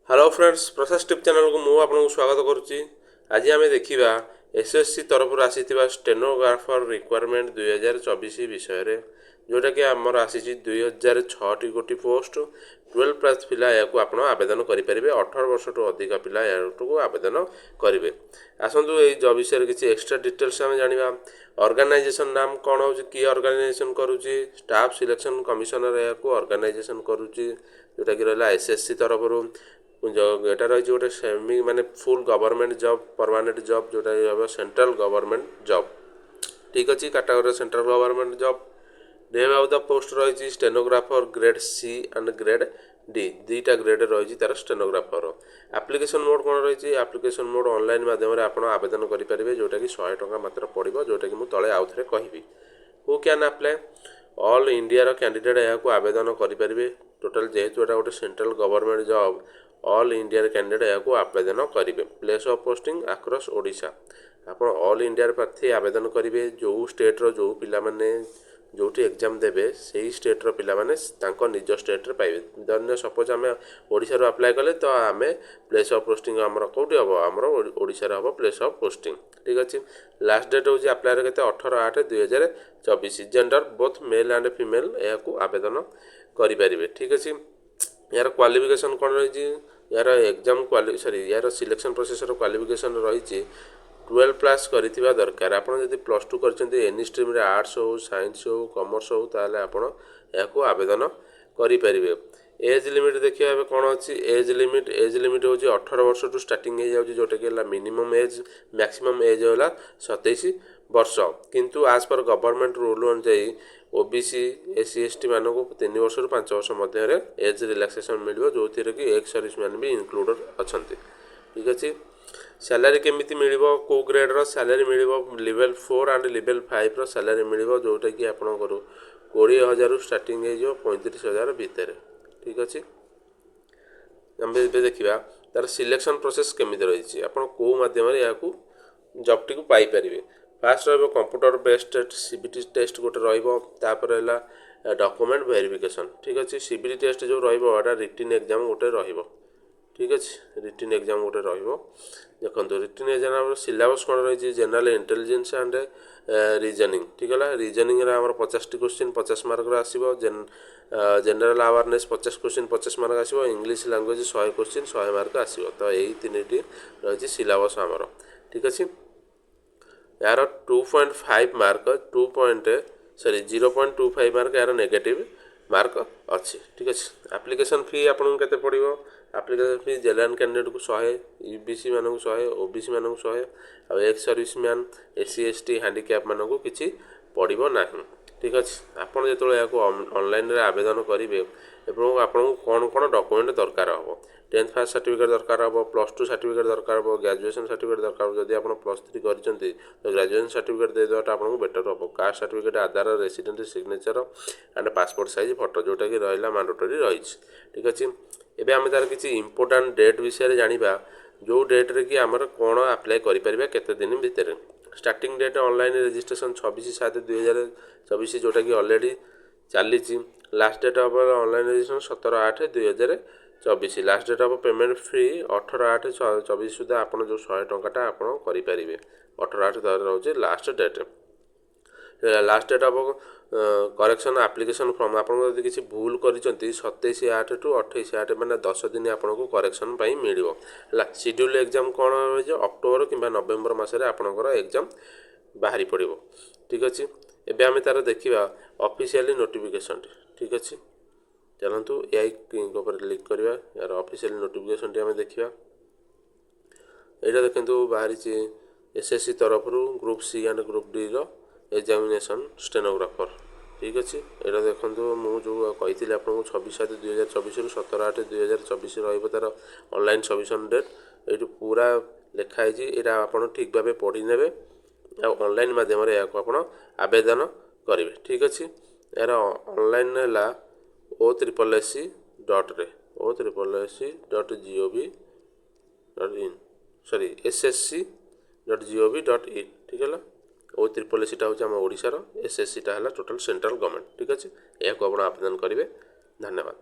Hello friends प्रसाद tip channel को मुझे आपको स्वागत करुच्ची। आज आम देखा एसएससी तरफ आसी स्टेनोग्राफर रिक्वायरमेंट 2024 विषय जोटा कि आमर आसी 2006 गोटी पोस्ट 12 प्लस पिला या आवेदन करेंगे 18 वर्ष टू अधिक पिला या आवेदन करेंगे। आसतु ये जब विषय किसी एक्सट्रा डिटेल्स आम जाना। ऑर्गेनाइजेशन नाम कौन हो कि ऑर्गेनाइजेशन करुच्ची स्टाफ सिलेक्शन कमिशनर या ऑर्गेनाइजेशन करुच्ची जोटा कि रहा एसएससी तरफ जो एटा रही गोटे सेमी माने full government job permanent job जोटा हम सेंट्रल गवर्नमेंट जॉब ठीक अच्छे category central government job. Name of the post रही stenographer grade C and grade D दुईटा ग्रेड रही तार स्टेनोग्राफर। एप्लिकेशन मोड कौन रही एप्लिकेशन मोड ऑनलाइन माध्यम आप आवेदन करेंगे जोटा कि 100 टंका मात्र पड़ो जोटा कि मुझे तले आउ थे कहि who can apply all India candidate यहाँ आवेदन करेंगे। टोटाल जेहेतु एटा गोटे central government job all India candidate यहाँ आवेदन करेंगे। Place of posting across Odisha आप ऑल इंडिया प्रार्थी आवेदन करेंगे जो स्टेट्र जो पिलाने जो एग्जाम देवे से स्टेट्र पिलाने निज स्टेट्रे पाइबे। धन्य सपोज आम ओडिशा अप्लाई कले तो आम प्लेस ऑफ पोस्टिंग आमर कौटी हम आमर ओडिशा हम प्लेस ऑफ पोस्टिंग ठीक अच्छे। लास्ट डेट हूँ अप्लाई के 18/8/2024। Gender both male and female यहाँ आवेदन करेंगे ठीक अच्छे। यार क्वालिफिकेशन कौन रही यार एग्जाम यार सिलेक्शन प्रोसेस क्वालिफिकेशन रही 12 प्लस करिथिबा दरकार। आपन जदि +2 करछन्ते एनी स्ट्रीम रे आर्ट्स हो साइंस हो कॉमर्स हो ताले आपन याको आवेदन करि परिबे। एज लिमिट देखिया बे कोन अछि एज लिमिट होछि 18 वर्ष टू स्टार्टिंग हे जाउछि जोटा कि मिनिमम एज मैक्सिमम एज होला 27 वर्ष। किंतु आज पर गवर्नमेंट रूल अनुसार ओबीसी एससी एसटी मानक 3 वर्ष रु 5 वर्ष मध्य एज रिलैक्सेशन मिलिबो जो थिरे कि एक्स सर्विस मैन भी इंक्लूडेड अछंती ठीक अछि। सैलरी केमिति मिलिबो को ग्रेड रो सैलरी मिलिबो लेवल 4 एंड लेवल 5 रो सैलरी मिलिबो जोटा कि आपन करू 20,000 स्टार्टिंग हे जो 35,000 भीतर ठीक अछि। हम देखिबा तार सिलेक्शन प्रोसेस केमिति रही आपन को माध्यम रे याकू जॉब टी को पाई परिबे। फास्ट रहिबो कंप्यूटर बेस्ड सीबीटी टेस्ट गोटे रहिबो तापर हैला डॉक्यूमेंट वेरिफिकेशन ठीक अछि। सीबीटी टेस्ट जो रहिबो एटा रिटन एग्जाम गोटे रहिबो ठीक अच्छे। रिटन एग्जाम गोटे रहिबो देखो रिटन एग्जाम सिलेबस कौन रही जनरल इंटेलिजेंस एंड रीजनिंग ठीक है। रीजनिंग रे हमर 50 क्वेश्चन 50 मार्क आसीबो। जनरल अवेयरनेस 50 क्वेश्चन 50 मार्क आसीबो। इंग्लिश लैंग्वेज 100 क्वेश्चन 100 मार्क आसीबो। तो यही तीनटी रही सिलेबस हमर ठीक अच्छे। यार 2.5 मार्क 0.25 मार्क यार नेगेटिव मार्क अच्छी ठीक अच्छे। एप्लिकेशन फी आपको केते पड़ो एप्लिकेशन फी जेलर कैंडिडेट को 100 यूबीसी मान 100 ओबीसी मान 100 और ex service man SC ST handicap मान को किसी पड़ो ना ठीक अच्छे। आपड़ जो यहाँ ऑनलाइन आवेदन करेंगे एवं आपको कौन कौन डॉक्यूमेंट दरकार हम 10th पास सर्टिफिकेट दरकार हम +2 सर्टिफिकेट दरकार हम ग्रेजुएशन सर्टिफिकेट दरकार हम जब आप +3 करते तो ग्रेजुएशन सर्टिफिकेट देदेटा आपको बेटर हम। Caste certificate Aadhaar resident signature and passport size photo जोटा कि रहा मैंडेटरी रही ठीक अच्छे। एबे आम तार किसी इंपोर्टाट डेट विषय जाना जो डेट रे कि आमर कौन अप्लाई करें केते दिन भितर। स्टार्टिंग डेट ऑनलाइन रजिस्ट्रेशन 26/7/2024 जोटा कि ऑलरेडी चली। Last date of online registration 17/8/2024। Last date of payment free 18/8/24 सुधा आप जो 100 टंकाटा आप करेंगे 18/8 रोचे last date. Last date of correction application form आपको किसी भूल कर 27/8 टू 28/8 मैंने 10 दिन आपको करेक्शन मिलो। शेड्यूल एग्जाम कौन रही अक्टोबर कि नवेम्बर मसरे आपंकर एग्जाम बाहरी पड़ो ठीक अच्छे। एबे आम तार देखा ऑफिशियली नोटिफिकेशन ठीक अच्छे। चलतु यही क्लिक करवा यार ऑफिशियल नोटिफिकेशन आम देखा यहाँ देखो बाहरी एसएससी तरफ group C and group D रो एग्जामिनेशन स्टेनोग्राफर ठीक अच्छे। यहाँ देखो मुझे कही आपको 26/7/2024 रु 17/8/2024 रही ऑनलाइन सबमिशन डेट ये पूरा लिखाई यहाँ आप ठीक भाव पढ़ी ने ऑनलाइन माध्यम आप आवेदन करेंगे ठीक अच्छे। यार ऑनलाइन है OSSC.gov.in सॉरी SSC.gov.in ठीक है। OSSC हूँ आम ओडिशार एसएससी टा है टोटाल सेंट्रल गवर्नमेंट ठीक अच्छे। यहाँ आप आवेदन करेंगे। धन्यवाद।